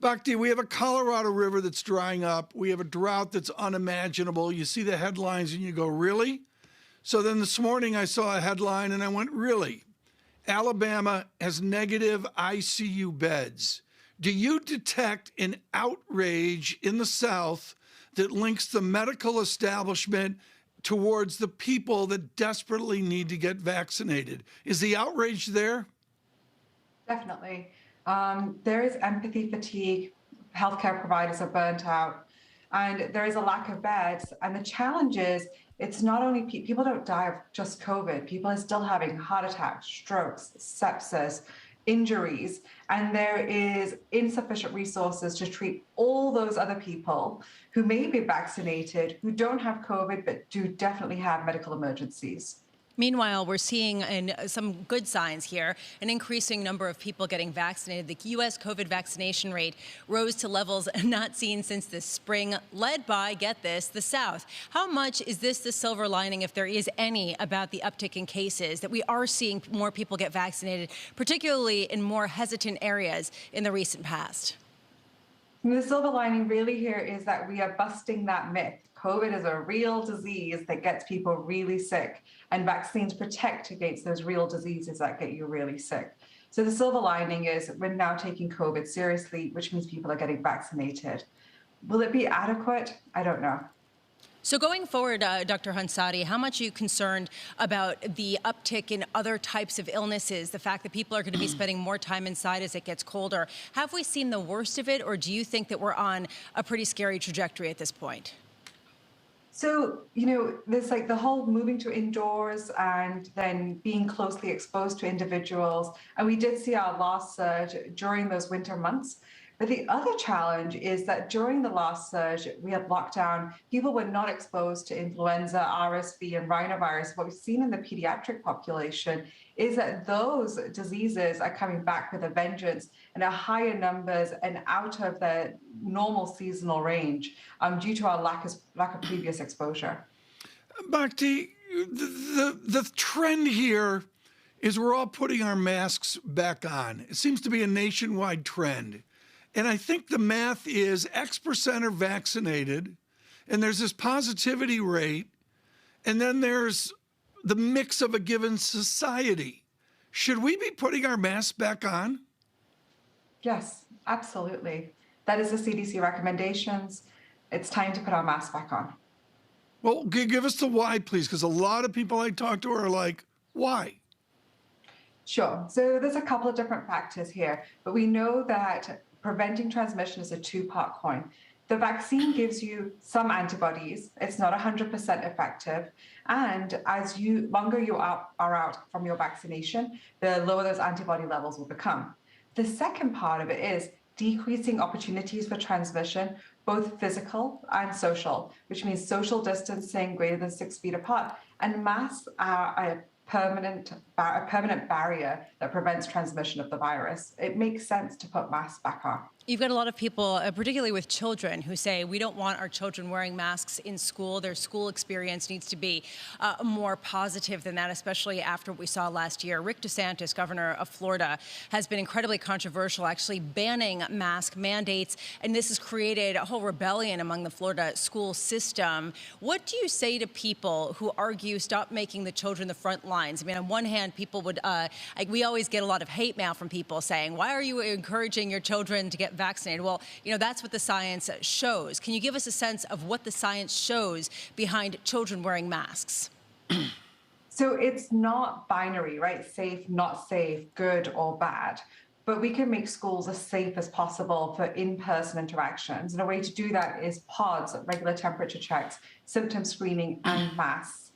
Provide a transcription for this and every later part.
Bhakti, we have a Colorado River that's drying up. We have a drought that's unimaginable. You see the headlines and you go, really? So then this morning I saw a headline and I went, really? Alabama has negative ICU beds. Do you detect an outrage in the South that links the medical establishment towards the people that desperately need to get vaccinated? Is the outrage there? Definitely. There is empathy fatigue. Healthcare providers are burnt out, and there is a lack of beds. And the challenge is, it's not only people don't die of just COVID. People are still having heart attacks, strokes, sepsis, injuries, and there is insufficient resources to treat all those other people who may be vaccinated, who don't have COVID, but do definitely have medical emergencies. Meanwhile, we're seeing some good signs here, an increasing number of people getting vaccinated. The U.S. COVID vaccination rate rose to levels not seen since the spring, led by, get this, the South. How much is this the silver lining, if there is any, about the uptick in cases, that we are seeing more people get vaccinated, particularly in more hesitant areas in the recent past? The silver lining really here is that we are busting that myth. COVID is a real disease that gets people really sick, and vaccines protect against those real diseases that get you really sick. So the silver lining is we're now taking COVID seriously, which means people are getting vaccinated. Will it be adequate? I don't know. So going forward, Dr. Hansoti, how much are you concerned about the uptick in other types of illnesses, the fact that people are going to be spending more time inside as it gets colder? Have we seen the worst of it, or do you think that we're on a pretty scary trajectory at this point? So, there's like the whole moving to indoors and then being closely exposed to individuals. And we did see our last surge during those winter months. But the other challenge is that during the last surge, we had lockdown. People were not exposed to influenza, RSV, and rhinovirus. What we've seen in the pediatric population is that those diseases are coming back with a vengeance and are higher numbers and out of the normal seasonal range due to our lack of previous exposure. Bhakti, the trend here is we're all putting our masks back on. It seems to be a nationwide trend. And I think the math is X% are vaccinated, and there's this positivity rate, and then there's the mix of a given society. Should we be putting our masks back on? Yes, absolutely. That is the CDC recommendations. It's time to put our masks back on. Well, give us the why, please, because a lot of people I talk to are like, why? Sure. So there's a couple of different factors here, but we know that preventing transmission is a two-part coin. The vaccine gives you some antibodies. It's not 100% effective. And as longer you are out from your vaccination, the lower those antibody levels will become. The second part of it is decreasing opportunities for transmission, both physical and social, which means social distancing greater than 6 feet apart. And masks are a permanent barrier that prevents transmission of the virus. It makes sense to put masks back on. You've got a lot of people, particularly with children, who say we don't want our children wearing masks in school. Their school experience needs to be more positive than that, especially after what we saw last year. Rick DeSantis, governor of Florida, has been incredibly controversial, actually banning mask mandates, and this has created a whole rebellion among the Florida school system. What do you say to people who argue stop making the children the front lines? I mean, on one hand, people would, we always get a lot of hate mail from people saying, why are you encouraging your children to get vaccinated? Well, that's what the science shows. Can you give us a sense of what the science shows behind children wearing masks? So it's not binary, right? Safe, not safe, good or bad. But we can make schools as safe as possible for in-person interactions. And a way to do that is pods, regular temperature checks, symptom screening, and masks.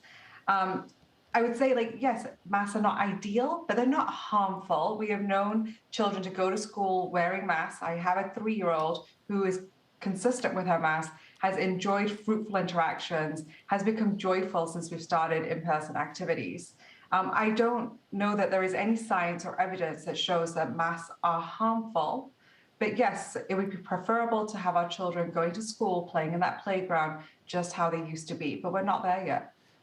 I would say, yes, masks are not ideal, but they're not harmful. We have known children to go to school wearing masks. I have a 3-year-old who is consistent with her mask, has enjoyed fruitful interactions, has become joyful since we've started in-person activities. I don't know that there is any science or evidence that shows that masks are harmful. But yes, it would be preferable to have our children going to school, playing in that playground, just how they used to be. But we're not there yet.